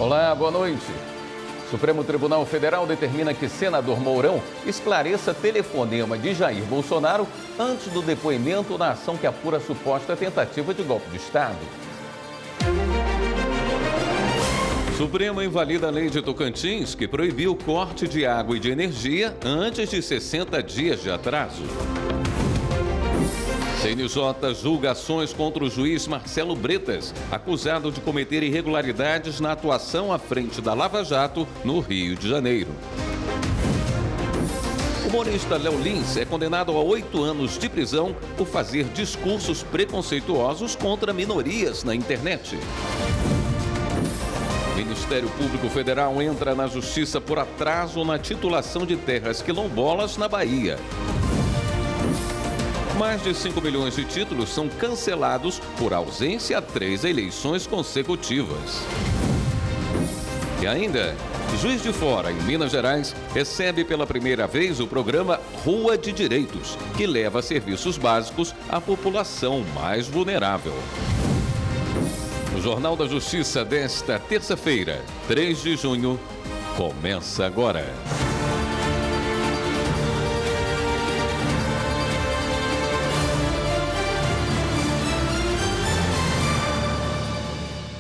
Olá, boa noite. O Supremo Tribunal Federal determina que senador Mourão esclareça telefonema de Jair Bolsonaro antes do depoimento na ação que apura a suposta tentativa de golpe de Estado. O Supremo invalida a lei de Tocantins, que proibiu o corte de água e de energia antes de 60 dias de atraso. CNJ julga ações contra o juiz Marcelo Bretas, acusado de cometer irregularidades na atuação à frente da Lava Jato, no Rio de Janeiro. O humorista Léo Lins é condenado a 8 anos de prisão por fazer discursos preconceituosos contra minorias na internet. O Ministério Público Federal entra na justiça por atraso na titulação de terras quilombolas na Bahia. Mais de 5 milhões de títulos são cancelados por ausência a 3 eleições consecutivas. E ainda, Juiz de Fora, em Minas Gerais, recebe pela primeira vez o programa Rua de Direitos, que leva serviços básicos à população mais vulnerável. O Jornal da Justiça desta terça-feira, 3 de junho, começa agora.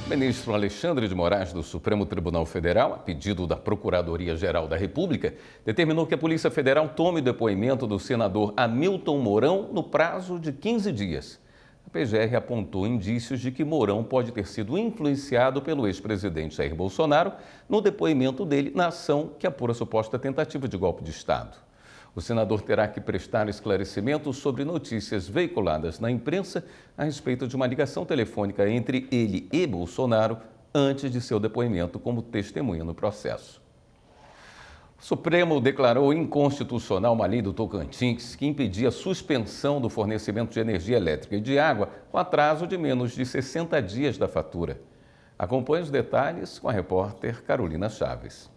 O ministro Alexandre de Moraes, do Supremo Tribunal Federal, a pedido da Procuradoria-Geral da República, determinou que a Polícia Federal tome depoimento do senador Hamilton Mourão no prazo de 15 dias. A PGR apontou indícios de que Mourão pode ter sido influenciado pelo ex-presidente Jair Bolsonaro no depoimento dele na ação que apura a suposta tentativa de golpe de Estado. O senador terá que prestar esclarecimentos sobre notícias veiculadas na imprensa a respeito de uma ligação telefônica entre ele e Bolsonaro antes de seu depoimento como testemunha no processo. O Supremo declarou inconstitucional uma lei do Tocantins que impedia a suspensão do fornecimento de energia elétrica e de água com atraso de menos de 60 dias da fatura. Acompanhe os detalhes com a repórter Carolina Chaves.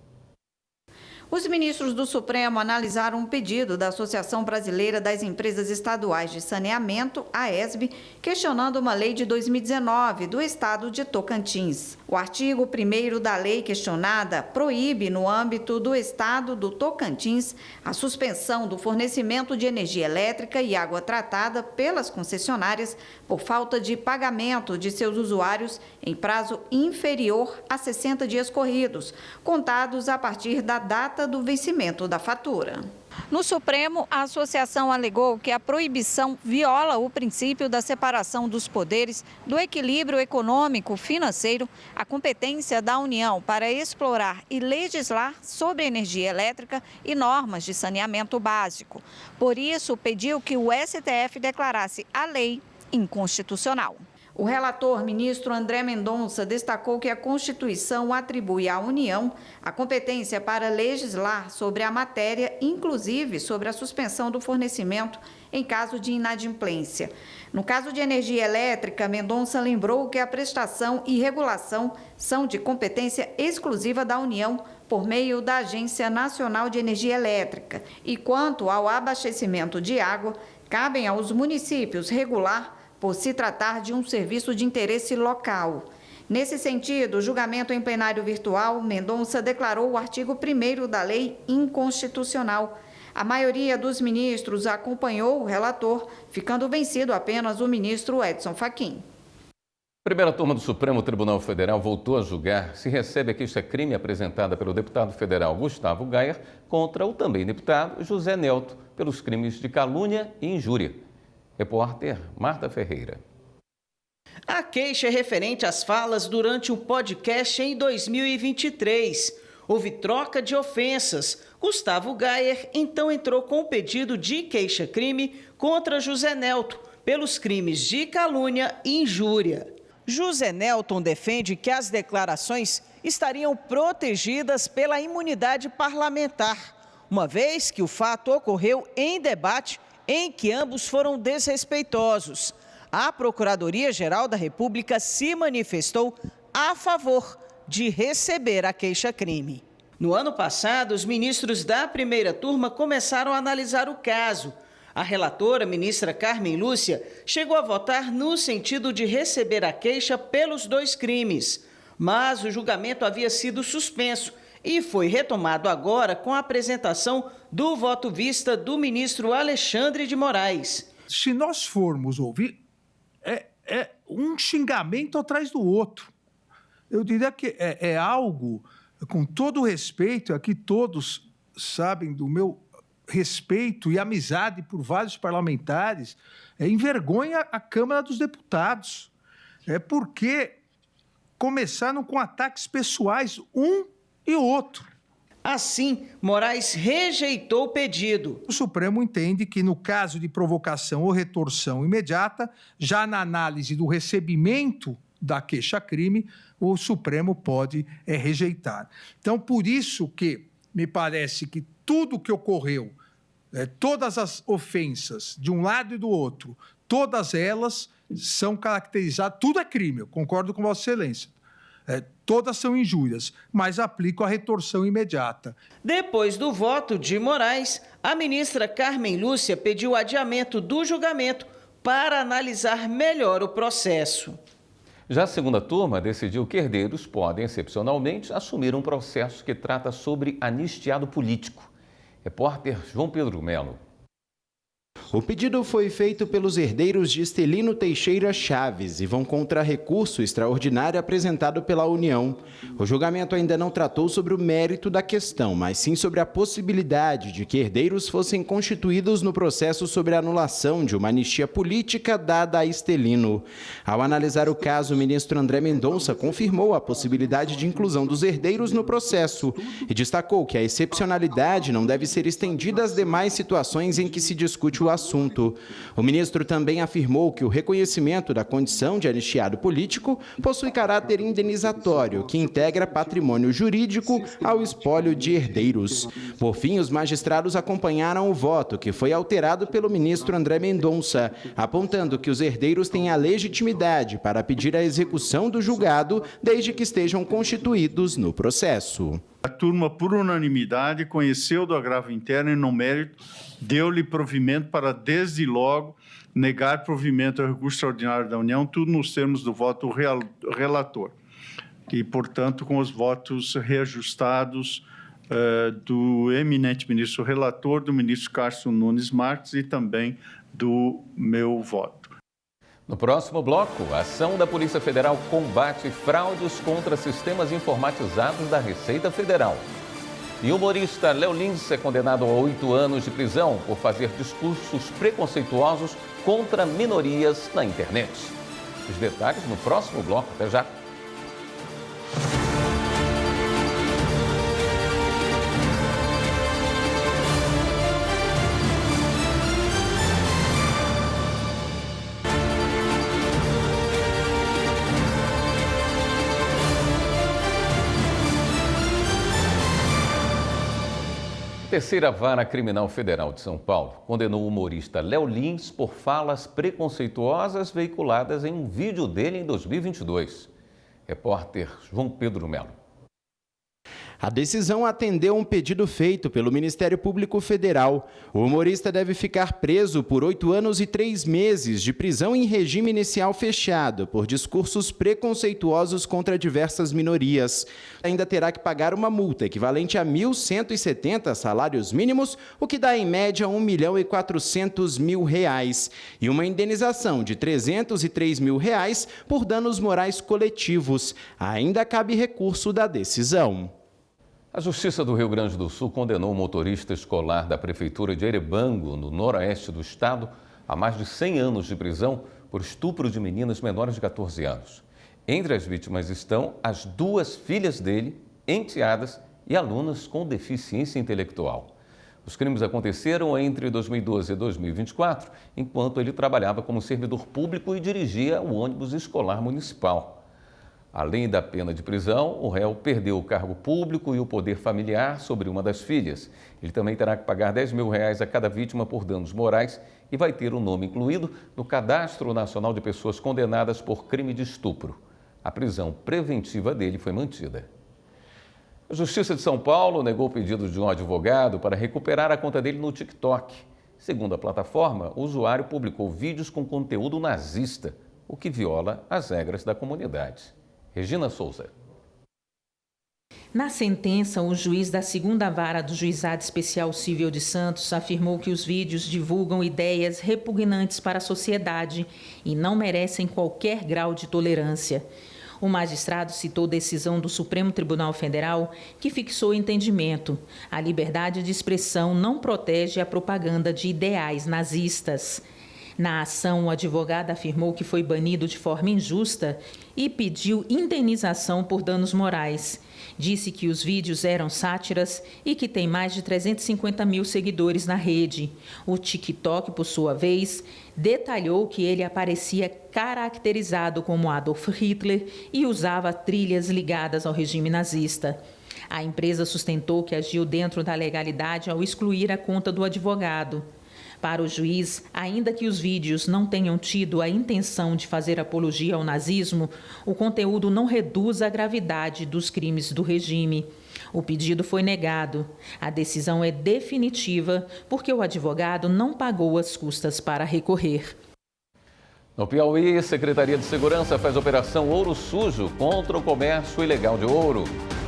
Os ministros do Supremo analisaram um pedido da Associação Brasileira das Empresas Estaduais de Saneamento, AESB, questionando uma lei de 2019 do estado de Tocantins. O artigo 1º da lei questionada proíbe, no âmbito do estado do Tocantins, a suspensão do fornecimento de energia elétrica e água tratada pelas concessionárias por falta de pagamento de seus usuários em prazo inferior a 60 dias corridos, contados a partir da data do vencimento da fatura. No Supremo, a associação alegou que a proibição viola o princípio da separação dos poderes, do equilíbrio econômico-financeiro, a competência da União para explorar e legislar sobre energia elétrica e normas de saneamento básico. Por isso, pediu que o STF declarasse a lei inconstitucional. O relator, ministro André Mendonça, destacou que a Constituição atribui à União a competência para legislar sobre a matéria, inclusive sobre a suspensão do fornecimento em caso de inadimplência. No caso de energia elétrica, Mendonça lembrou que a prestação e regulação são de competência exclusiva da União por meio da Agência Nacional de Energia Elétrica. E quanto ao abastecimento de água, cabem aos municípios regular por se tratar de um serviço de interesse local. Nesse sentido, o julgamento em plenário virtual, Mendonça declarou o artigo 1º da lei inconstitucional. A maioria dos ministros acompanhou o relator, ficando vencido apenas o ministro Edson Fachin. A primeira turma do Supremo Tribunal Federal voltou a julgar se recebe a queixa-crime apresentada pelo deputado federal Gustavo Gayer contra o também deputado José Nelto pelos crimes de calúnia e injúria. Repórter Marta Ferreira. A queixa é referente às falas durante um podcast em 2023. Houve troca de ofensas. Gustavo Gayer então entrou com o pedido de queixa-crime contra José Nelto pelos crimes de calúnia e injúria. José Nelton defende que as declarações estariam protegidas pela imunidade parlamentar, uma vez que o fato ocorreu em debate em que ambos foram desrespeitosos. A Procuradoria-Geral da República se manifestou a favor de receber a queixa-crime. No ano passado, os ministros da primeira turma começaram a analisar o caso. A relatora, ministra Carmen Lúcia, chegou a votar no sentido de receber a queixa pelos 2 crimes. mas o julgamento havia sido suspenso e foi retomado agora com a apresentação do voto vista do ministro Alexandre de Moraes. Se nós formos ouvir, é um xingamento atrás do outro. Eu diria que é algo, com todo o respeito, aqui todos sabem do meu respeito e amizade por vários parlamentares, envergonha a Câmara dos Deputados. É porque começaram com ataques pessoais um e outro. Assim, Moraes rejeitou o pedido. O Supremo entende que, no caso de provocação ou retorção imediata, já na análise do recebimento da queixa-crime, o Supremo pode rejeitar. Então, por isso que me parece que tudo que ocorreu, todas as ofensas de um lado e do outro, todas elas são caracterizadas, tudo é crime, eu concordo com Vossa Excelência. Todas são injúrias, mas aplico a retorção imediata. Depois do voto de Moraes, a ministra Carmen Lúcia pediu adiamento do julgamento para analisar melhor o processo. Já a segunda turma decidiu que herdeiros podem, excepcionalmente, assumir um processo que trata sobre anistiado político. Repórter João Pedro Melo. O pedido foi feito pelos herdeiros de Estelino Teixeira Chaves e vão contra recurso extraordinário apresentado pela União. O julgamento ainda não tratou sobre o mérito da questão, mas sim sobre a possibilidade de que herdeiros fossem constituídos no processo sobre a anulação de uma anistia política dada a Estelino. Ao analisar o caso, o ministro André Mendonça confirmou a possibilidade de inclusão dos herdeiros no processo e destacou que a excepcionalidade não deve ser estendida às demais situações em que se discute o assunto. O ministro também afirmou que o reconhecimento da condição de anistiado político possui caráter indenizatório, que integra patrimônio jurídico ao espólio de herdeiros. Por fim, os magistrados acompanharam o voto, que foi alterado pelo ministro André Mendonça, apontando que os herdeiros têm a legitimidade para pedir a execução do julgado, desde que estejam constituídos no processo. A turma, por unanimidade, conheceu do agravo interno e, no mérito, deu-lhe provimento para, desde logo, negar provimento ao recurso extraordinário da União, tudo nos termos do voto relator. E, portanto, com os votos reajustados do eminente ministro relator, do ministro Cássio Nunes Marques e também do meu voto. No próximo bloco, a ação da Polícia Federal combate fraudes contra sistemas informatizados da Receita Federal. E o humorista Léo Lins é condenado a 8 anos de prisão por fazer discursos preconceituosos contra minorias na internet. Os detalhes no próximo bloco. Até já. A terceira Vara Criminal Federal de São Paulo condenou o humorista Léo Lins por falas preconceituosas veiculadas em um vídeo dele em 2022. Repórter João Pedro Melo. A decisão atendeu um pedido feito pelo Ministério Público Federal. O humorista deve ficar preso por 8 anos e 3 meses de prisão em regime inicial fechado por discursos preconceituosos contra diversas minorias. Ainda terá que pagar uma multa equivalente a R$ 1.170 salários mínimos, o que dá em média R$ 1.400.000, e uma indenização de R$ 303.000 por danos morais coletivos. Ainda cabe recurso da decisão. A Justiça do Rio Grande do Sul condenou o motorista escolar da Prefeitura de Erebango, no noroeste do estado, a mais de 100 anos de prisão por estupro de meninas menores de 14 anos. Entre as vítimas estão as 2 filhas dele, enteadas e alunas com deficiência intelectual. Os crimes aconteceram entre 2012 e 2024, enquanto ele trabalhava como servidor público e dirigia o ônibus escolar municipal. Além da pena de prisão, o réu perdeu o cargo público e o poder familiar sobre uma das filhas. Ele também terá que pagar R$ 10.000 a cada vítima por danos morais e vai ter o nome incluído no Cadastro Nacional de Pessoas Condenadas por Crime de Estupro. A prisão preventiva dele foi mantida. A Justiça de São Paulo negou o pedido de um advogado para recuperar a conta dele no TikTok. Segundo a plataforma, o usuário publicou vídeos com conteúdo nazista, o que viola as regras da comunidade. Regina Souza. Na sentença, o juiz da 2ª Vara do Juizado Especial Civil de Santos afirmou que os vídeos divulgam ideias repugnantes para a sociedade e não merecem qualquer grau de tolerância. O magistrado citou decisão do Supremo Tribunal Federal que fixou o entendimento: a liberdade de expressão não protege a propaganda de ideais nazistas. Na ação, o advogado afirmou que foi banido de forma injusta e pediu indenização por danos morais. Disse que os vídeos eram sátiras e que tem mais de 350 mil seguidores na rede. O TikTok, por sua vez, detalhou que ele aparecia caracterizado como Adolf Hitler e usava trilhas ligadas ao regime nazista. A empresa sustentou que agiu dentro da legalidade ao excluir a conta do advogado. Para o juiz, ainda que os vídeos não tenham tido a intenção de fazer apologia ao nazismo, o conteúdo não reduz a gravidade dos crimes do regime. O pedido foi negado. A decisão é definitiva porque o advogado não pagou as custas para recorrer. No Piauí, a Secretaria de Segurança faz operação Ouro Sujo contra o comércio ilegal de ouro.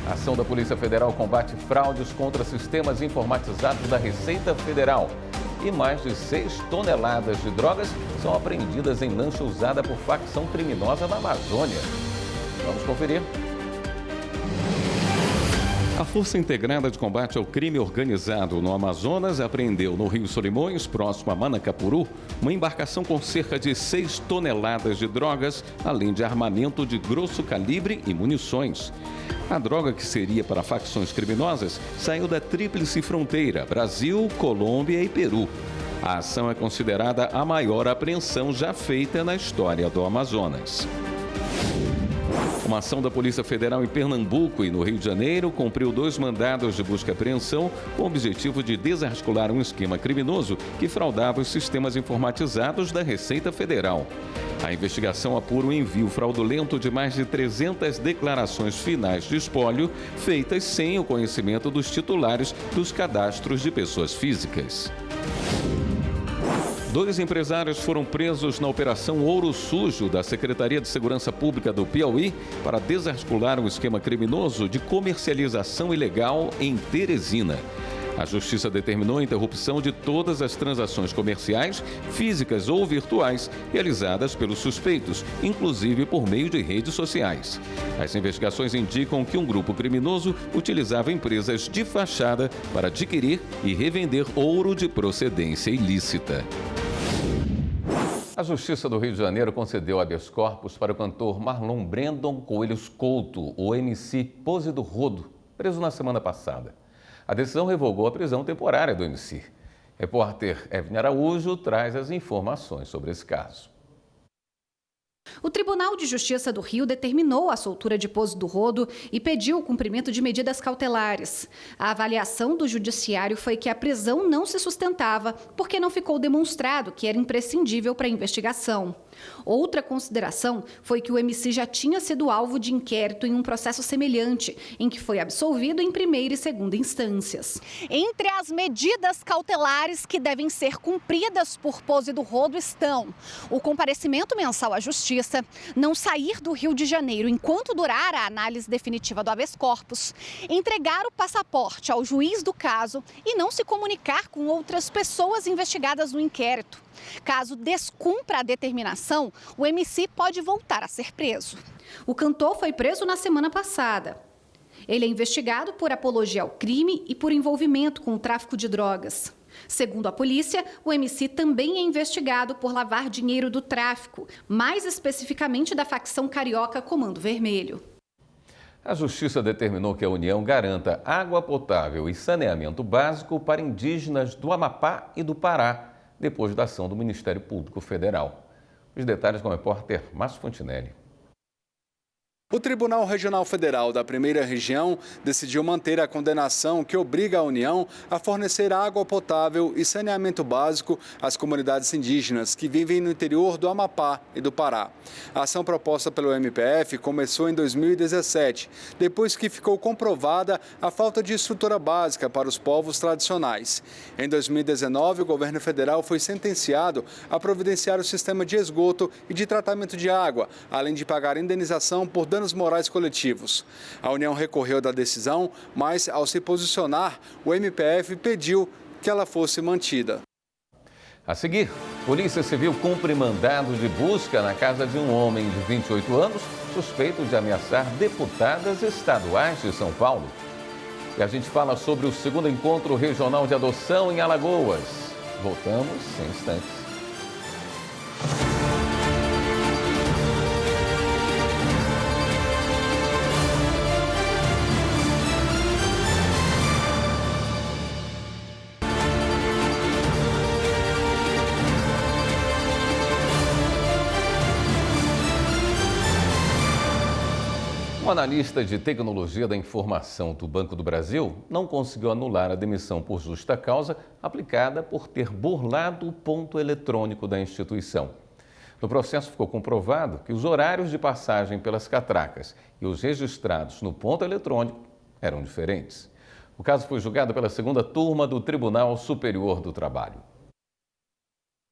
A ação da Polícia Federal combate fraudes contra sistemas informatizados da Receita Federal. E mais de 6 toneladas de drogas são apreendidas em lancha usada por facção criminosa na Amazônia. Vamos conferir. A Força Integrada de Combate ao Crime Organizado no Amazonas apreendeu no Rio Solimões, próximo a Manacapuru, uma embarcação com cerca de 6 toneladas de drogas, além de armamento de grosso calibre e munições. A droga, que seria para facções criminosas, saiu da tríplice fronteira Brasil, Colômbia e Peru. A ação é considerada a maior apreensão já feita na história do Amazonas. Uma ação da Polícia Federal em Pernambuco e no Rio de Janeiro cumpriu 2 mandados de busca e apreensão com o objetivo de desarticular um esquema criminoso que fraudava os sistemas informatizados da Receita Federal. A investigação apura o envio fraudulento de mais de 300 declarações finais de espólio feitas sem o conhecimento dos titulares dos cadastros de pessoas físicas. 2 empresários foram presos na Operação Ouro Sujo da Secretaria de Segurança Pública do Piauí para desarticular um esquema criminoso de comercialização ilegal em Teresina. A Justiça determinou a interrupção de todas as transações comerciais, físicas ou virtuais, realizadas pelos suspeitos, inclusive por meio de redes sociais. As investigações indicam que um grupo criminoso utilizava empresas de fachada para adquirir e revender ouro de procedência ilícita. A Justiça do Rio de Janeiro concedeu habeas corpus para o cantor Marlon Brandon Coelhos Couto, o MC Pose do Rodo, preso na semana passada. A decisão revogou a prisão temporária do MC. Repórter Evne Araújo traz as informações sobre esse caso. O Tribunal de Justiça do Rio determinou a soltura de Pose do Rodo e pediu o cumprimento de medidas cautelares. A avaliação do judiciário foi que a prisão não se sustentava porque não ficou demonstrado que era imprescindível para a investigação. Outra consideração foi que o MC já tinha sido alvo de inquérito em um processo semelhante, em que foi absolvido em primeira e segunda instâncias. Entre as medidas cautelares que devem ser cumpridas por Pose do Rodo estão o comparecimento mensal à Justiça, não sair do Rio de Janeiro enquanto durar a análise definitiva do habeas corpus, entregar o passaporte ao juiz do caso e não se comunicar com outras pessoas investigadas no inquérito. Caso descumpra a determinação, o MC pode voltar a ser preso. O cantor foi preso na semana passada. Ele é investigado por apologia ao crime e por envolvimento com o tráfico de drogas. Segundo a polícia, o MC também é investigado por lavar dinheiro do tráfico, mais especificamente da facção carioca Comando Vermelho. A Justiça determinou que a União garanta água potável e saneamento básico para indígenas do Amapá e do Pará, depois da ação do Ministério Público Federal. Os detalhes com o repórter Márcio Fontinelli. O Tribunal Regional Federal da Primeira Região decidiu manter a condenação que obriga a União a fornecer água potável e saneamento básico às comunidades indígenas que vivem no interior do Amapá e do Pará. A ação proposta pelo MPF começou em 2017, depois que ficou comprovada a falta de estrutura básica para os povos tradicionais. Em 2019, o governo federal foi sentenciado a providenciar o sistema de esgoto e de tratamento de água, além de pagar indenização por danos danos morais coletivos. A União recorreu da decisão, mas, ao se posicionar, o MPF pediu que ela fosse mantida. A seguir, Polícia Civil cumpre mandado de busca na casa de um homem de 28 anos, suspeito de ameaçar deputadas estaduais de São Paulo. E a gente fala sobre o segundo encontro regional de adoção em Alagoas. Voltamos em instantes. O analista de tecnologia da informação do Banco do Brasil não conseguiu anular a demissão por justa causa aplicada por ter burlado o ponto eletrônico da instituição. No processo ficou comprovado que os horários de passagem pelas catracas e os registrados no ponto eletrônico eram diferentes. O caso foi julgado pela segunda turma do Tribunal Superior do Trabalho.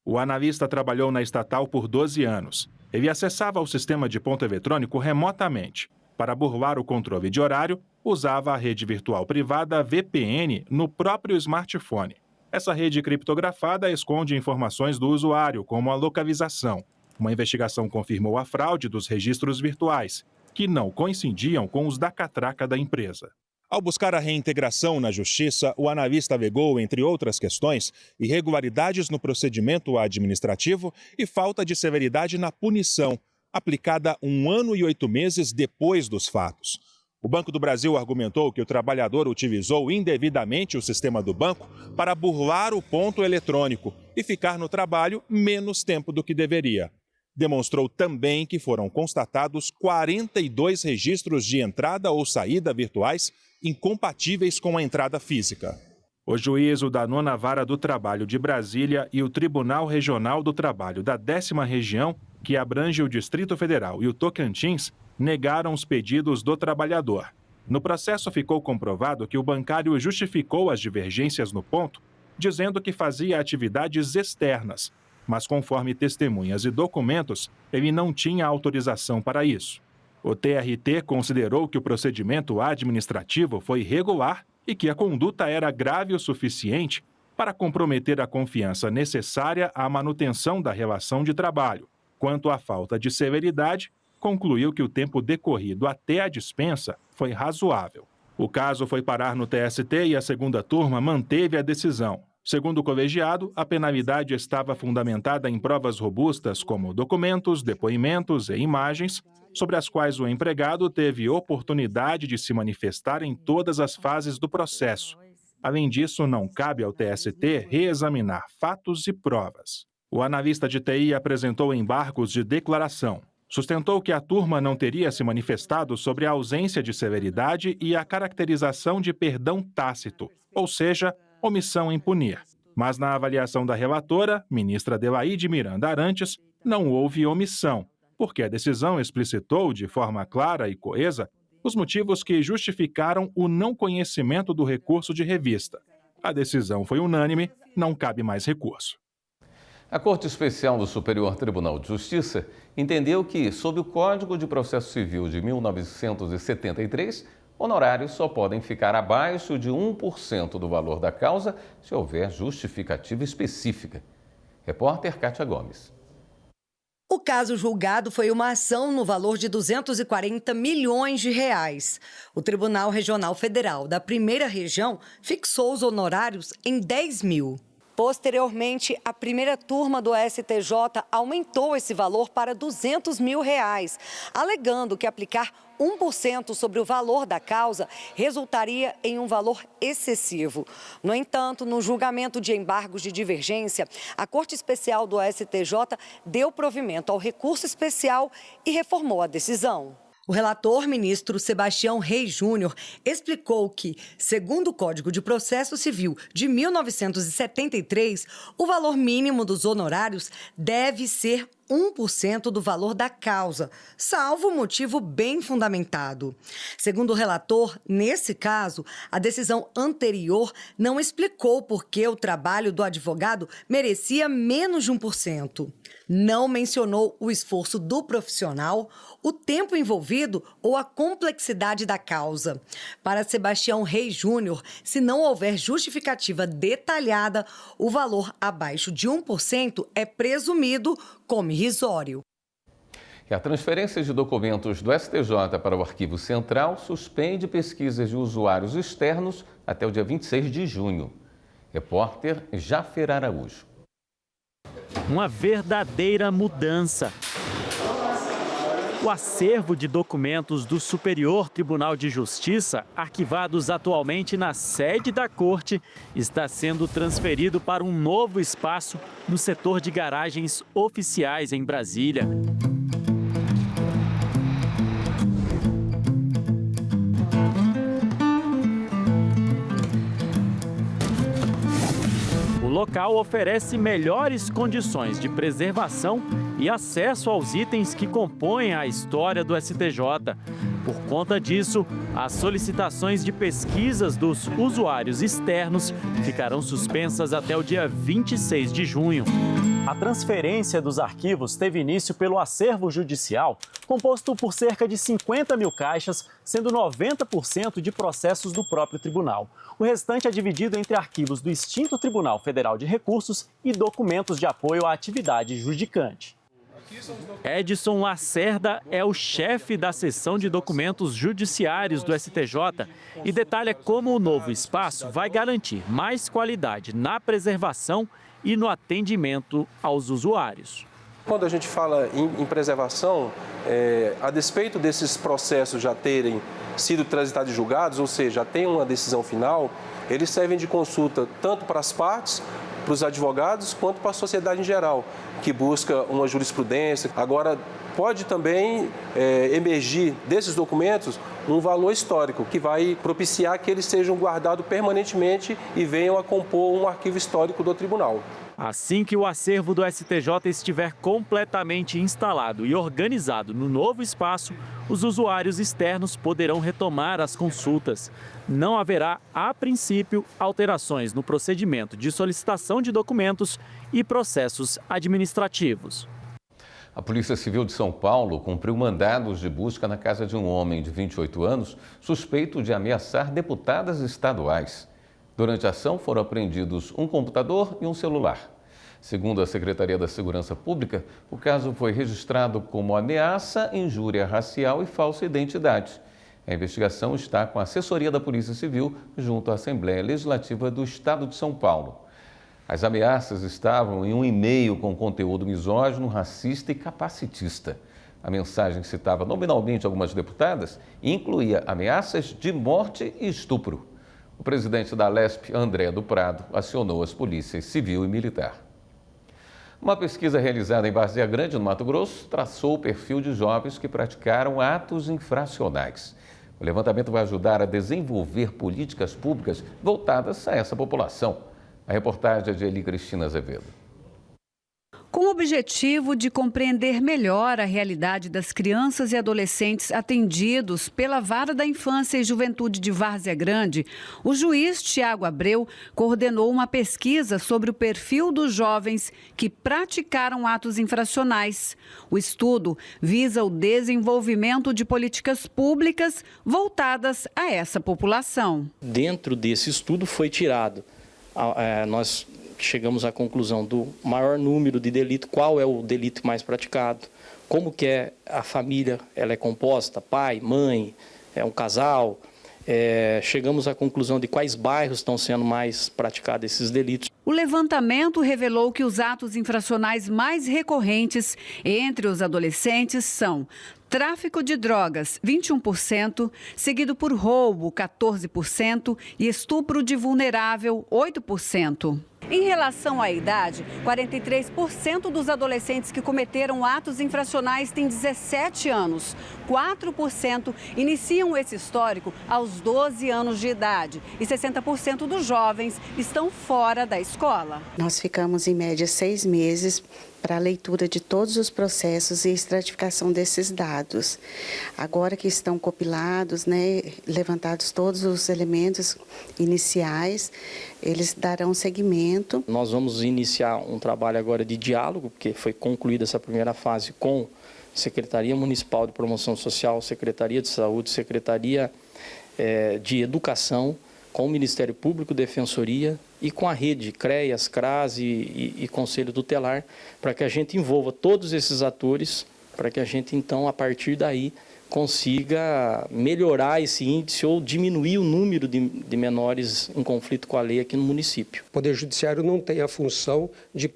O analista trabalhou na estatal por 12 anos. Ele acessava o sistema de ponto eletrônico remotamente. Para burlar o controle de horário, usava a rede virtual privada VPN no próprio smartphone. Essa rede criptografada esconde informações do usuário, como a localização. Uma investigação confirmou a fraude dos registros virtuais, que não coincidiam com os da catraca da empresa. Ao buscar a reintegração na Justiça, o analista alegou, entre outras questões, irregularidades no procedimento administrativo e falta de severidade na punição, aplicada 1 ano e 8 meses depois dos fatos. O Banco do Brasil argumentou que o trabalhador utilizou indevidamente o sistema do banco para burlar o ponto eletrônico e ficar no trabalho menos tempo do que deveria. Demonstrou também que foram constatados 42 registros de entrada ou saída virtuais incompatíveis com a entrada física. O juízo da 9ª Vara do Trabalho de Brasília e o Tribunal Regional do Trabalho da 10ª Região, que abrange o Distrito Federal e o Tocantins, negaram os pedidos do trabalhador. No processo ficou comprovado que o bancário justificou as divergências no ponto, dizendo que fazia atividades externas, mas conforme testemunhas e documentos, ele não tinha autorização para isso. O TRT considerou que o procedimento administrativo foi regular e que a conduta era grave o suficiente para comprometer a confiança necessária à manutenção da relação de trabalho. Quanto à falta de severidade, concluiu que o tempo decorrido até a dispensa foi razoável. O caso foi parar no TST e a segunda turma manteve a decisão. Segundo o colegiado, a penalidade estava fundamentada em provas robustas como documentos, depoimentos e imagens, sobre as quais o empregado teve oportunidade de se manifestar em todas as fases do processo. Além disso, não cabe ao TST reexaminar fatos e provas. O analista de TI apresentou embargos de declaração. Sustentou que a turma não teria se manifestado sobre a ausência de severidade e a caracterização de perdão tácito, ou seja, omissão em punir. Mas na avaliação da relatora, ministra Adelaide Miranda Arantes, não houve omissão, porque a decisão explicitou de forma clara e coesa os motivos que justificaram o não conhecimento do recurso de revista. A decisão foi unânime, não cabe mais recurso. A Corte Especial do Superior Tribunal de Justiça entendeu que, sob o Código de Processo Civil de 1973, honorários só podem ficar abaixo de 1% do valor da causa se houver justificativa específica. Repórter Kátia Gomes. O caso julgado foi uma ação no valor de 240 milhões de reais. O Tribunal Regional Federal da Primeira Região fixou os honorários em 10 mil. Posteriormente, a primeira turma do STJ aumentou esse valor para 200 mil reais, alegando que aplicar 1% sobre o valor da causa resultaria em um valor excessivo. No entanto, no julgamento de embargos de divergência, a Corte Especial do STJ deu provimento ao recurso especial e reformou a decisão. O relator, ministro Sebastião Reis Júnior, explicou que, segundo o Código de Processo Civil de 1973, o valor mínimo dos honorários deve ser 1% do valor da causa, salvo motivo bem fundamentado. Segundo o relator, nesse caso, a decisão anterior não explicou por que o trabalho do advogado merecia menos de 1%. Não mencionou o esforço do profissional, o tempo envolvido ou a complexidade da causa. Para Sebastião Reis Júnior, se não houver justificativa detalhada, o valor abaixo de 1% é presumido como irrisório. E a transferência de documentos do STJ para o Arquivo Central suspende pesquisas de usuários externos até o dia 26 de junho. Repórter Jafer Araújo. Uma verdadeira mudança. O acervo de documentos do Superior Tribunal de Justiça, arquivados atualmente na sede da Corte, está sendo transferido para um novo espaço no setor de garagens oficiais em Brasília. O local oferece melhores condições de preservação e acesso aos itens que compõem a história do STJ. Por conta disso, as solicitações de pesquisas dos usuários externos ficarão suspensas até o dia 26 de junho. A transferência dos arquivos teve início pelo acervo judicial, composto por cerca de 50 mil caixas, sendo 90% de processos do próprio tribunal. O restante é dividido entre arquivos do extinto Tribunal Federal de Recursos e documentos de apoio à atividade judicante. Edson Lacerda é o chefe da seção de documentos judiciários do STJ e detalha como o novo espaço vai garantir mais qualidade na preservação e no atendimento aos usuários. Quando a gente fala em preservação, a despeito desses processos já terem sido transitados e julgados, ou seja, já tem uma decisão final, eles servem de consulta tanto para as partes, para os advogados, quanto para a sociedade em geral, que busca uma jurisprudência. Agora, pode também emergir desses documentos um valor histórico, que vai propiciar que eles sejam guardados permanentemente e venham a compor um arquivo histórico do tribunal. Assim que o acervo do STJ estiver completamente instalado e organizado no novo espaço, os usuários externos poderão retomar as consultas. Não haverá, a princípio, alterações no procedimento de solicitação de documentos e processos administrativos. A Polícia Civil de São Paulo cumpriu mandados de busca na casa de um homem de 28 anos suspeito de ameaçar deputadas estaduais. Durante a ação foram apreendidos um computador e um celular. Segundo a Secretaria da Segurança Pública, o caso foi registrado como ameaça, injúria racial e falsa identidade. A investigação está com a assessoria da Polícia Civil junto à Assembleia Legislativa do Estado de São Paulo. As ameaças estavam em um e-mail com conteúdo misógino, racista e capacitista. A mensagem citava nominalmente algumas deputadas e incluía ameaças de morte e estupro. O presidente da Alesp, André do Prado, acionou as polícias civil e militar. Uma pesquisa realizada em Várzea Grande, no Mato Grosso, traçou o perfil de jovens que praticaram atos infracionais. O levantamento vai ajudar a desenvolver políticas públicas voltadas a essa população. A reportagem é de Eli Cristina Azevedo. Com o objetivo de compreender melhor a realidade das crianças e adolescentes atendidos pela Vara da Infância e Juventude de Várzea Grande, o juiz Tiago Abreu coordenou uma pesquisa sobre o perfil dos jovens que praticaram atos infracionais. O estudo visa o desenvolvimento de políticas públicas voltadas a essa população. Dentro desse estudo foi tirado, nós chegamos à conclusão do maior número de delito, qual é o delito mais praticado, como que é a família, ela é composta, pai, mãe, é um casal. Chegamos à conclusão de quais bairros estão sendo mais praticados esses delitos. O levantamento revelou que os atos infracionais mais recorrentes entre os adolescentes são tráfico de drogas, 21%, seguido por roubo, 14%, e estupro de vulnerável, 8%. Em relação à idade, 43% dos adolescentes que cometeram atos infracionais têm 17 anos. 4% iniciam esse histórico aos 12 anos de idade e 60% dos jovens estão fora da escola. Nós ficamos em média 6 meses para a leitura de todos os processos e estratificação desses dados. Agora que estão compilados, né, levantados todos os elementos iniciais, eles darão seguimento. Nós vamos iniciar um trabalho agora de diálogo, porque foi concluída essa primeira fase com Secretaria Municipal de Promoção Social, Secretaria de Saúde, Secretaria de Educação, com o Ministério Público, Defensoria e com a rede CREAS, CRAS e Conselho Tutelar, para que a gente envolva todos esses atores, para que a gente, então, a partir daí, consiga melhorar esse índice ou diminuir o número de menores em conflito com a lei aqui no município. O Poder Judiciário não tem a função de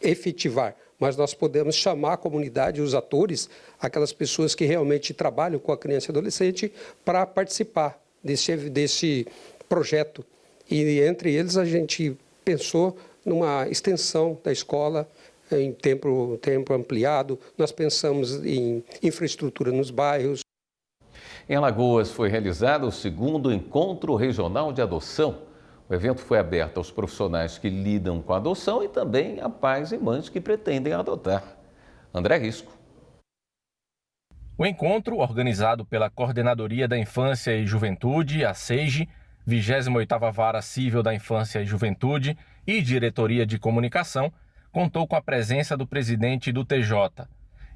efetivar, mas nós podemos chamar a comunidade, os atores, aquelas pessoas que realmente trabalham com a criança e adolescente, para participar desse projeto. E entre eles a gente pensou numa extensão da escola em tempo ampliado, nós pensamos em infraestrutura nos bairros. Em Alagoas foi realizado o segundo Encontro Regional de Adoção. O evento foi aberto aos profissionais que lidam com a adoção e também a pais e mães que pretendem adotar. André Risco. O encontro, organizado pela Coordenadoria da Infância e Juventude, a SEIJE, 28ª Vara Cível da Infância e Juventude e Diretoria de Comunicação, contou com a presença do presidente do TJ.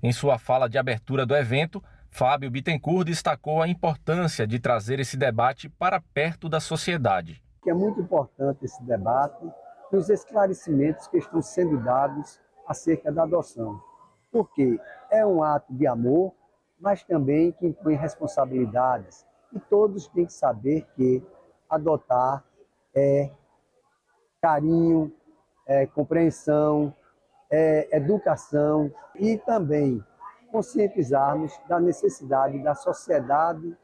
Em sua fala de abertura do evento, Fábio Bittencourt destacou a importância de trazer esse debate para perto da sociedade. É muito importante esse debate e os esclarecimentos que estão sendo dados acerca da adoção, porque é um ato de amor, mas também que impõe responsabilidades. E todos têm que saber que adotar é carinho, é compreensão, é educação e também conscientizarmos da necessidade da sociedade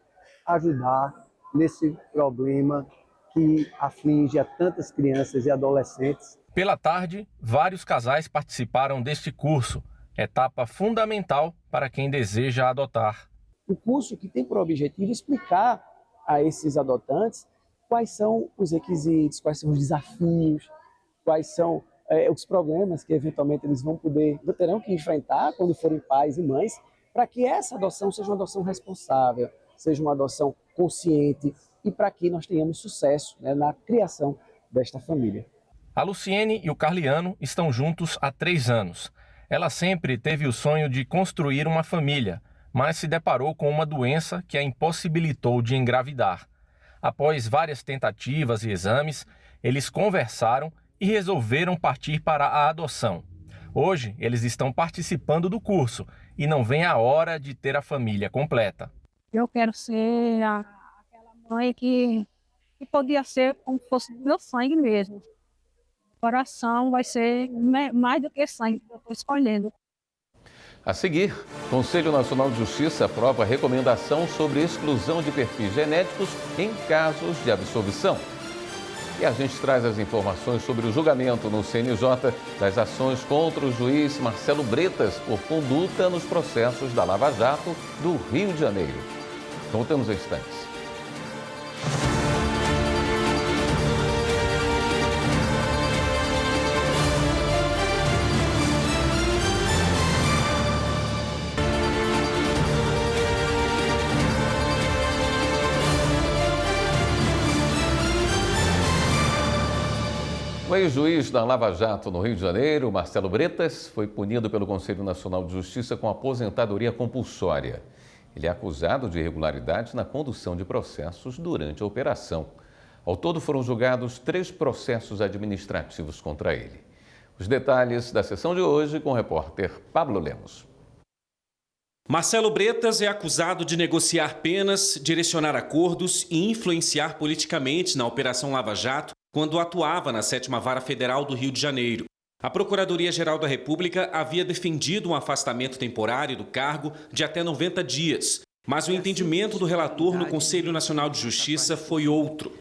ajudar nesse problema que aflige a tantas crianças e adolescentes. Pela tarde, vários casais participaram deste curso, etapa fundamental para quem deseja adotar. O curso que tem por objetivo explicar a esses adotantes quais são os requisitos, quais são os desafios, quais são os problemas que eventualmente eles terão que enfrentar quando forem pais e mães, para que essa adoção seja uma adoção responsável, seja uma adoção consciente e para que nós tenhamos sucesso, né, na criação desta família. A Luciene e o Carliano estão juntos há 3 anos. Ela sempre teve o sonho de construir uma família, mas se deparou com uma doença que a impossibilitou de engravidar. Após várias tentativas e exames, eles conversaram e resolveram partir para a adoção. Hoje, eles estão participando do curso e não vem a hora de ter a família completa. Eu quero ser aquela mãe que podia ser como se fosse meu sangue mesmo. O coração vai ser mais do que sangue que eu estou escolhendo. A seguir, o Conselho Nacional de Justiça aprova a recomendação sobre exclusão de perfis genéticos em casos de absolvição. E a gente traz as informações sobre o julgamento no CNJ das ações contra o juiz Marcelo Bretas por conduta nos processos da Lava Jato do Rio de Janeiro. Voltamos a instantes. O ex-juiz da Lava Jato no Rio de Janeiro, Marcelo Bretas, foi punido pelo Conselho Nacional de Justiça com aposentadoria compulsória. Ele é acusado de irregularidades na condução de processos durante a operação. Ao todo foram julgados 3 processos administrativos contra ele. Os detalhes da sessão de hoje com o repórter Pablo Lemos. Marcelo Bretas é acusado de negociar penas, direcionar acordos e influenciar politicamente na Operação Lava Jato, quando atuava na 7ª Vara Federal do Rio de Janeiro. A Procuradoria-Geral da República havia defendido um afastamento temporário do cargo de até 90 dias, mas o entendimento do relator no Conselho Nacional de Justiça foi outro.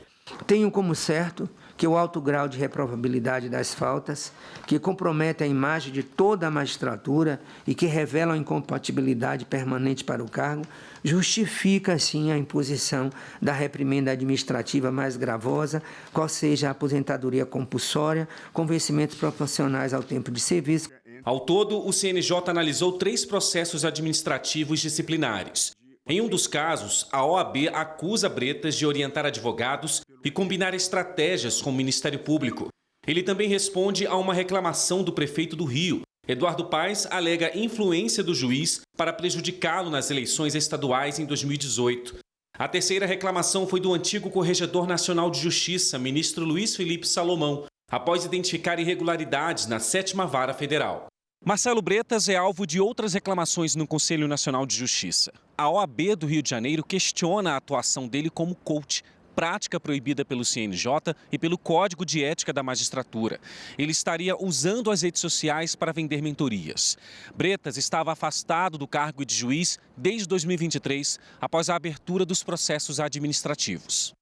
Tenho como certo que o alto grau de reprovabilidade das faltas, que compromete a imagem de toda a magistratura e que revelam incompatibilidade permanente para o cargo, justifica, sim, a imposição da reprimenda administrativa mais gravosa, qual seja a aposentadoria compulsória, com vencimentos proporcionais ao tempo de serviço. Ao todo, o CNJ analisou 3 processos administrativos disciplinares. Em um dos casos, a OAB acusa Bretas de orientar advogados e combinar estratégias com o Ministério Público. Ele também responde a uma reclamação do prefeito do Rio. Eduardo Paes alega influência do juiz para prejudicá-lo nas eleições estaduais em 2018. A terceira reclamação foi do antigo Corregedor Nacional de Justiça, ministro Luiz Felipe Salomão, após identificar irregularidades na 7ª Vara Federal. Marcelo Bretas é alvo de outras reclamações no Conselho Nacional de Justiça. A OAB do Rio de Janeiro questiona a atuação dele como coach, prática proibida pelo CNJ e pelo Código de Ética da Magistratura. Ele estaria usando as redes sociais para vender mentorias. Bretas estava afastado do cargo de juiz desde 2023, após a abertura dos processos administrativos.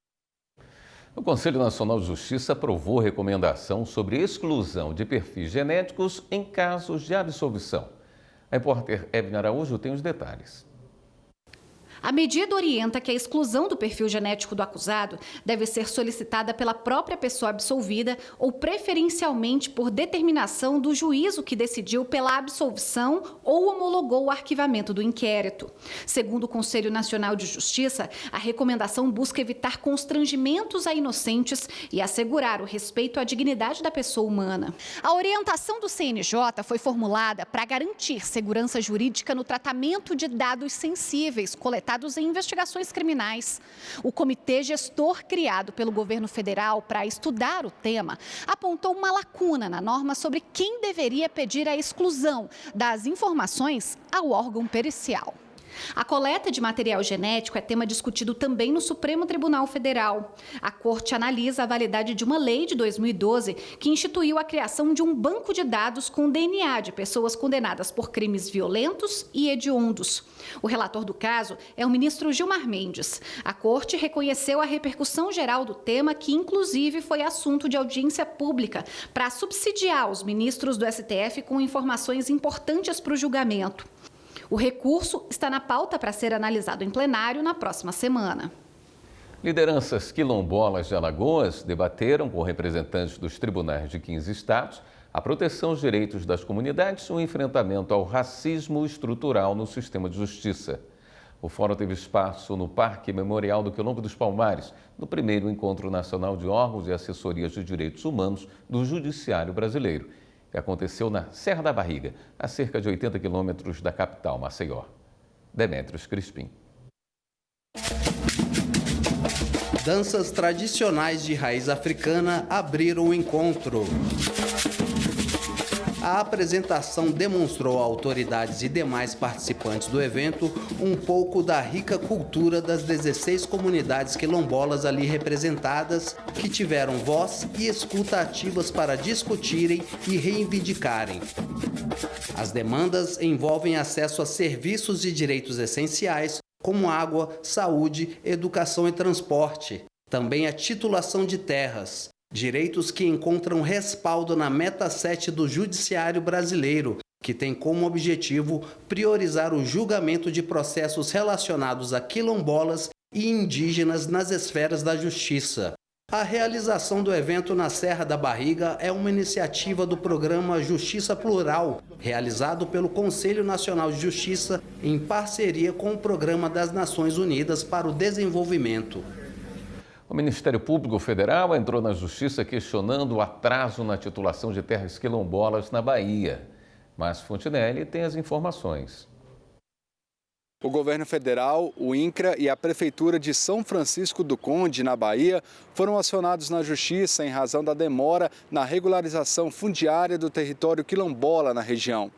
O Conselho Nacional de Justiça aprovou recomendação sobre exclusão de perfis genéticos em casos de absolvição. A repórter Evelyn Araújo tem os detalhes. A medida orienta que a exclusão do perfil genético do acusado deve ser solicitada pela própria pessoa absolvida ou preferencialmente por determinação do juízo que decidiu pela absolvição ou homologou o arquivamento do inquérito. Segundo o Conselho Nacional de Justiça, a recomendação busca evitar constrangimentos a inocentes e assegurar o respeito à dignidade da pessoa humana. A orientação do CNJ foi formulada para garantir segurança jurídica no tratamento de dados sensíveis coletados em investigações criminais. O comitê gestor criado pelo governo federal para estudar o tema apontou uma lacuna na norma sobre quem deveria pedir a exclusão das informações ao órgão pericial. A coleta de material genético é tema discutido também no Supremo Tribunal Federal. A Corte analisa a validade de uma lei de 2012 que instituiu a criação de um banco de dados com DNA de pessoas condenadas por crimes violentos e hediondos. O relator do caso é o ministro Gilmar Mendes. A Corte reconheceu a repercussão geral do tema, que inclusive foi assunto de audiência pública, para subsidiar os ministros do STF com informações importantes para o julgamento. O recurso está na pauta para ser analisado em plenário na próxima semana. Lideranças quilombolas de Alagoas debateram com representantes dos tribunais de 15 estados a proteção dos direitos das comunidades e o enfrentamento ao racismo estrutural no sistema de justiça. O fórum teve espaço no Parque Memorial do Quilombo dos Palmares, no primeiro Encontro Nacional de Órgãos e Assessorias de Direitos Humanos do Judiciário Brasileiro, que aconteceu na Serra da Barriga, a cerca de 80 quilômetros da capital, Maceió. Demétrios Crispim. Danças tradicionais de raiz africana abriram o encontro. A apresentação demonstrou a autoridades e demais participantes do evento um pouco da rica cultura das 16 comunidades quilombolas ali representadas, que tiveram voz e escuta ativas para discutirem e reivindicarem. As demandas envolvem acesso a serviços e direitos essenciais, como água, saúde, educação e transporte. Também a titulação de terras. Direitos que encontram respaldo na Meta 7 do Judiciário Brasileiro, que tem como objetivo priorizar o julgamento de processos relacionados a quilombolas e indígenas nas esferas da justiça. A realização do evento na Serra da Barriga é uma iniciativa do programa Justiça Plural, realizado pelo Conselho Nacional de Justiça em parceria com o Programa das Nações Unidas para o Desenvolvimento. O Ministério Público Federal entrou na Justiça questionando o atraso na titulação de terras quilombolas na Bahia. Mas Fontinelli tem as informações. O governo federal, o INCRA e a Prefeitura de São Francisco do Conde, na Bahia, foram acionados na Justiça em razão da demora na regularização fundiária do território quilombola na região.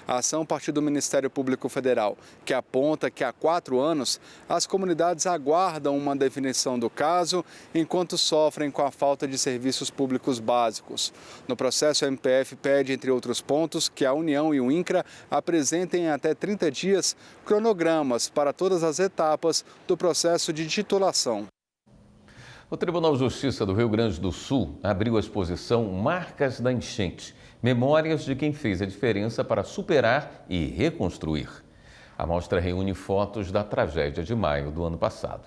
A ação partiu do Ministério Público Federal, que aponta que há 4 anos as comunidades aguardam uma definição do caso enquanto sofrem com a falta de serviços públicos básicos. No processo, a MPF pede, entre outros pontos, que a União e o INCRA apresentem em até 30 dias cronogramas para todas as etapas do processo de titulação. O Tribunal de Justiça do Rio Grande do Sul abriu a exposição Marcas da Enchente, memórias de quem fez a diferença para superar e reconstruir. A mostra reúne fotos da tragédia de maio do ano passado.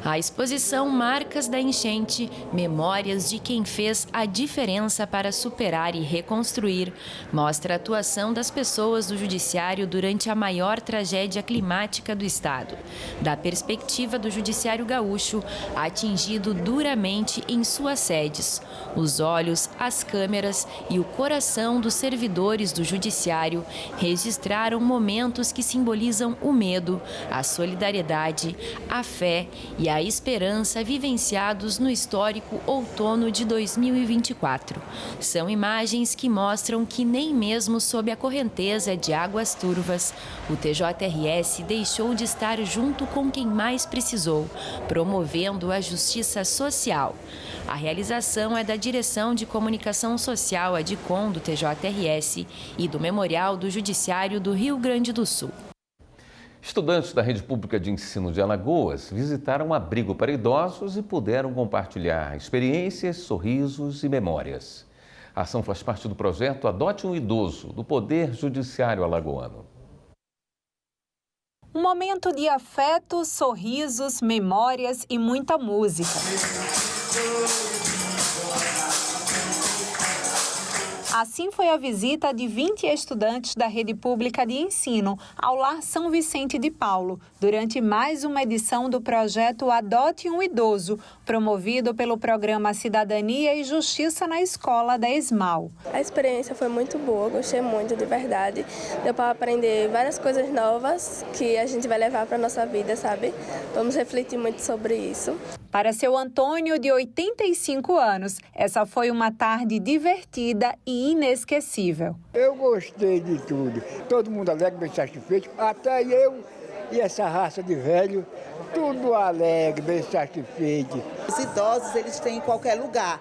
A exposição Marcas da Enchente, Memórias de quem fez a diferença para superar e reconstruir, mostra a atuação das pessoas do Judiciário durante a maior tragédia climática do Estado, da perspectiva do Judiciário gaúcho, atingido duramente em suas sedes. Os olhos, as câmeras e o coração dos servidores do Judiciário registraram momentos que simbolizam o medo, a solidariedade, a fé e a esperança vivenciados no histórico outono de 2024. São imagens que mostram que nem mesmo sob a correnteza de águas turvas, o TJRS deixou de estar junto com quem mais precisou, promovendo a justiça social. A realização é da Direção de Comunicação Social, a DICOM, do TJRS e do Memorial do Judiciário do Rio Grande do Sul. Estudantes da Rede Pública de Ensino de Alagoas visitaram um abrigo para idosos e puderam compartilhar experiências, sorrisos e memórias. A ação faz parte do projeto Adote um Idoso, do Poder Judiciário Alagoano. Um momento de afeto, sorrisos, memórias e muita música. Assim foi a visita de 20 estudantes da Rede Pública de Ensino ao Lar São Vicente de Paulo, durante mais uma edição do projeto Adote um Idoso, promovido pelo programa Cidadania e Justiça na Escola da ESMAL. A experiência foi muito boa, gostei muito, de verdade. Deu para aprender várias coisas novas que a gente vai levar para a nossa vida, sabe? Vamos refletir muito sobre isso. Para seu Antônio, de 85 anos, essa foi uma tarde divertida e inesquecível. Eu gostei de tudo. Todo mundo alegre, bem satisfeito. Até eu e essa raça de velho, tudo alegre, bem satisfeito. Os idosos, eles têm em qualquer lugar.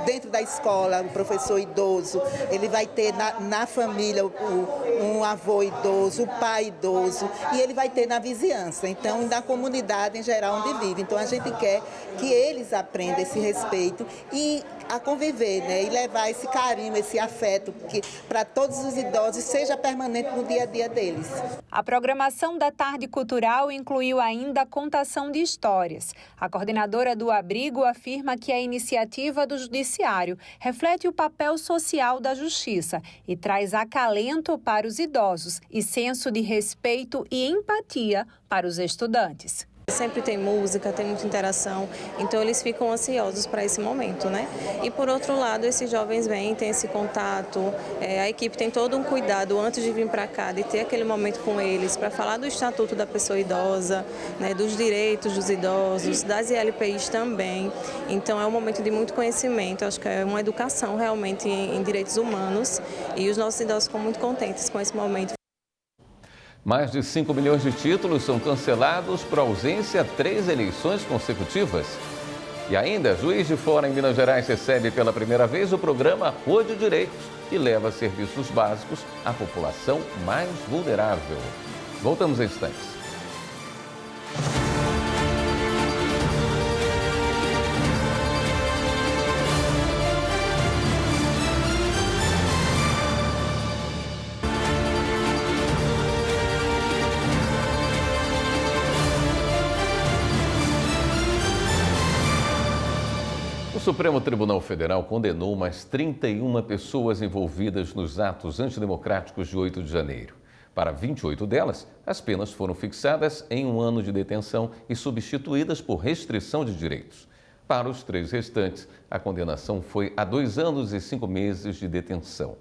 Dentro da escola, o professor idoso, ele vai ter na família um avô idoso, o pai idoso, e ele vai ter na vizinhança, então, na comunidade em geral onde vive. Então, a gente quer que eles aprendam esse respeito e a conviver, né? E levar esse carinho, esse afeto, que para todos os idosos seja permanente no dia a dia deles. A programação da Tarde Cultural incluiu ainda a contação de histórias. A coordenadora do abrigo afirma que a iniciativa do Judiciário reflete o papel social da justiça e traz acalento para os idosos e senso de respeito e empatia para os estudantes. Sempre tem música, tem muita interação, então eles ficam ansiosos para esse momento, né? E por outro lado, esses jovens vêm, tem esse contato, a equipe tem todo um cuidado antes de vir para cá, de ter aquele momento com eles, para falar do Estatuto da Pessoa Idosa, né, dos direitos dos idosos, das ILPIs também. Então é um momento de muito conhecimento, acho que é uma educação realmente em direitos humanos e os nossos idosos ficam muito contentes com esse momento. Mais de 5 milhões de títulos são cancelados por ausência a 3 eleições consecutivas. E ainda, Juiz de Fora em Minas Gerais recebe pela primeira vez o programa Apoio de Direitos, que leva serviços básicos à população mais vulnerável. Voltamos em instantes. O Supremo Tribunal Federal condenou mais 31 pessoas envolvidas nos atos antidemocráticos de 8 de janeiro. Para 28 delas, as penas foram fixadas em 1 ano de detenção e substituídas por restrição de direitos. Para os 3 restantes, a condenação foi a 2 anos e 5 meses de detenção.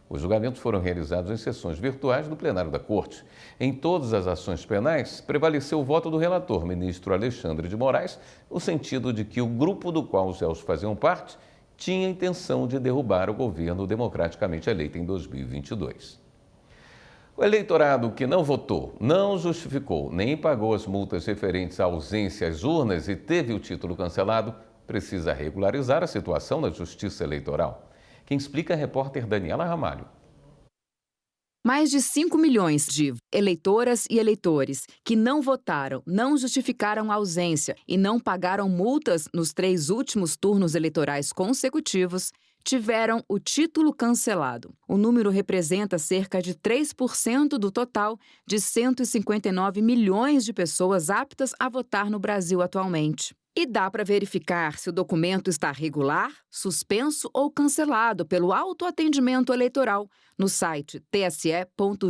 Os julgamentos foram realizados em sessões virtuais do plenário da Corte. Em todas as ações penais, prevaleceu o voto do relator, ministro Alexandre de Moraes, no sentido de que o grupo do qual os réus faziam parte tinha a intenção de derrubar o governo democraticamente eleito em 2022. O eleitorado que não votou, não justificou nem pagou as multas referentes à ausência às urnas e teve o título cancelado, precisa regularizar a situação na Justiça Eleitoral. Quem explica é a repórter Daniela Ramalho. Mais de 5 milhões de eleitoras e eleitores que não votaram, não justificaram a ausência e não pagaram multas nos 3 últimos turnos eleitorais consecutivos tiveram o título cancelado. O número representa cerca de 3% do total de 159 milhões de pessoas aptas a votar no Brasil atualmente. E dá para verificar se o documento está regular, suspenso ou cancelado pelo autoatendimento eleitoral no site tse.jus.br.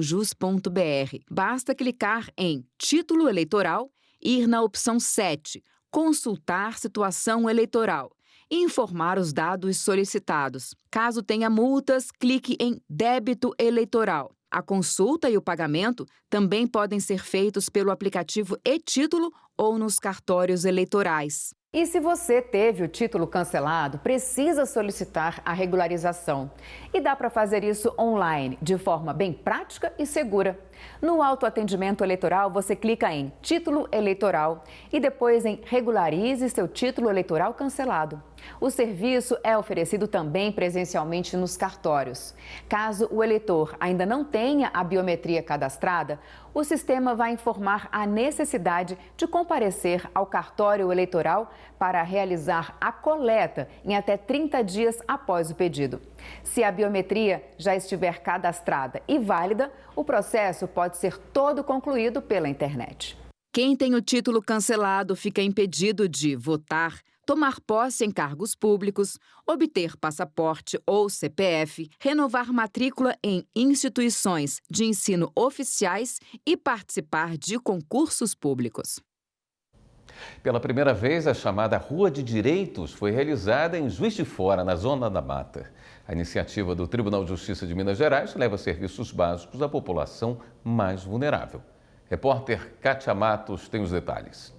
Basta clicar em Título Eleitoral, ir na opção 7, Consultar situação eleitoral e informar os dados solicitados. Caso tenha multas, clique em Débito eleitoral. A consulta e o pagamento também podem ser feitos pelo aplicativo e-Título ou nos cartórios eleitorais. E se você teve o título cancelado, precisa solicitar a regularização. E dá para fazer isso online, de forma bem prática e segura. No autoatendimento eleitoral, você clica em Título Eleitoral e depois em Regularize seu título eleitoral cancelado. O serviço é oferecido também presencialmente nos cartórios. Caso o eleitor ainda não tenha a biometria cadastrada, o sistema vai informar a necessidade de comparecer ao cartório eleitoral para realizar a coleta em até 30 dias após o pedido. Se a biometria já estiver cadastrada e válida, o processo pode ser todo concluído pela internet. Quem tem o título cancelado fica impedido de votar, tomar posse em cargos públicos, obter passaporte ou CPF, renovar matrícula em instituições de ensino oficiais e participar de concursos públicos. Pela primeira vez, a chamada Rua de Direitos foi realizada em Juiz de Fora, na Zona da Mata. A iniciativa do Tribunal de Justiça de Minas Gerais leva serviços básicos à população mais vulnerável. Repórter Kátia Matos tem os detalhes.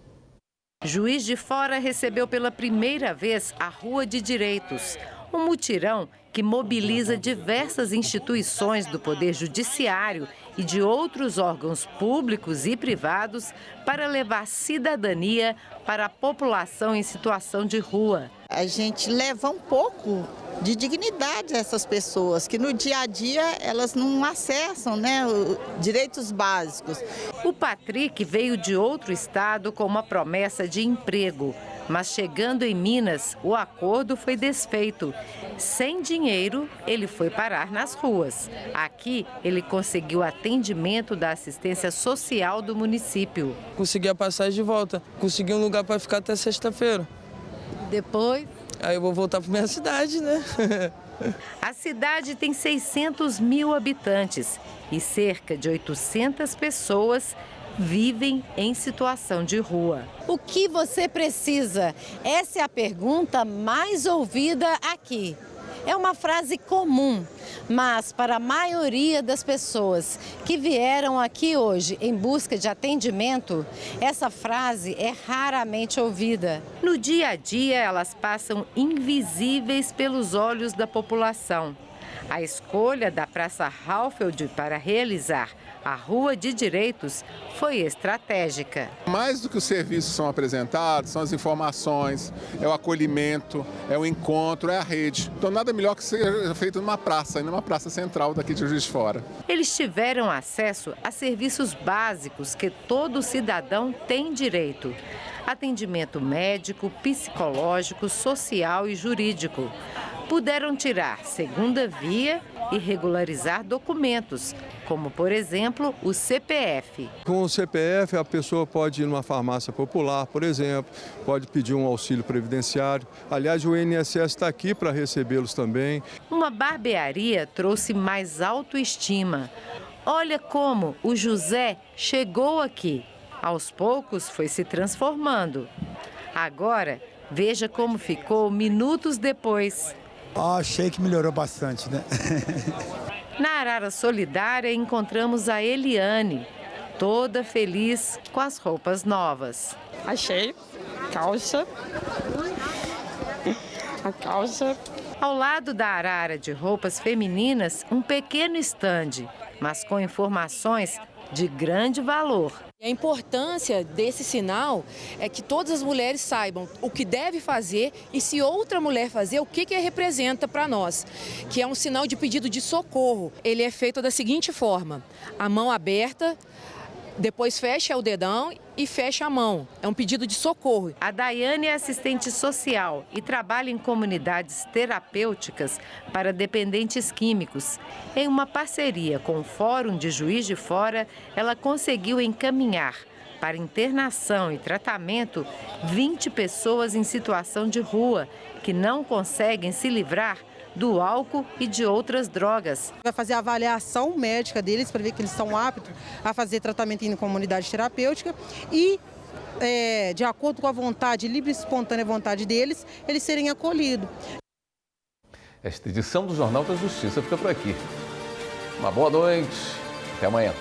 Juiz de Fora recebeu pela primeira vez a Rua de Direitos, um mutirão que mobiliza diversas instituições do Poder Judiciário e de outros órgãos públicos e privados para levar cidadania para a população em situação de rua. A gente leva um pouco de dignidade a essas pessoas, que no dia a dia elas não acessam, direitos básicos. O Patrick veio de outro estado com uma promessa de emprego, mas chegando em Minas, o acordo foi desfeito. Sem dinheiro, ele foi parar nas ruas. Aqui, ele conseguiu atendimento da assistência social do município. Consegui a passagem de volta, consegui um lugar para ficar até sexta-feira. Depois? Aí eu vou voltar para minha cidade, né? A cidade tem 600 mil habitantes e cerca de 800 pessoas vivem em situação de rua. O que você precisa? Essa é a pergunta mais ouvida aqui. É uma frase comum, mas para a maioria das pessoas que vieram aqui hoje em busca de atendimento, essa frase é raramente ouvida. No dia a dia, elas passam invisíveis pelos olhos da população. A escolha da Praça Raufeld para realizar a Rua de Direitos foi estratégica. Mais do que os serviços são apresentados, são as informações, é o acolhimento, é o encontro, é a rede. Então nada melhor que seja feito numa praça central daqui de Juiz de Fora. Eles tiveram acesso a serviços básicos que todo cidadão tem direito. Atendimento médico, psicológico, social e jurídico. Puderam tirar segunda via e regularizar documentos, como, por exemplo, o CPF. Com o CPF, a pessoa pode ir numa farmácia popular, por exemplo, pode pedir um auxílio previdenciário. Aliás, o INSS está aqui para recebê-los também. Uma barbearia trouxe mais autoestima. Olha como o José chegou aqui. Aos poucos foi se transformando. Agora, veja como ficou minutos depois. Achei que melhorou bastante, né? Na Arara Solidária encontramos a Eliane, toda feliz com as roupas novas. Achei calça, a calça. Ao lado da Arara de roupas femininas, um pequeno estande, mas com informações de grande valor. A importância desse sinal é que todas as mulheres saibam o que deve fazer e se outra mulher fazer, o que representa para nós, que é um sinal de pedido de socorro. Ele é feito da seguinte forma: a mão aberta, depois fecha o dedão e fecha a mão. É um pedido de socorro. A Daiane é assistente social e trabalha em comunidades terapêuticas para dependentes químicos. Em uma parceria com o Fórum de Juiz de Fora, ela conseguiu encaminhar para internação e tratamento 20 pessoas em situação de rua que não conseguem se livrar do álcool e de outras drogas. Vai fazer a avaliação médica deles para ver que eles estão aptos a fazer tratamento em comunidade terapêutica e, de acordo com a vontade, livre e espontânea vontade deles, eles serem acolhidos. Esta edição do Jornal da Justiça fica por aqui. Uma boa noite. Até amanhã.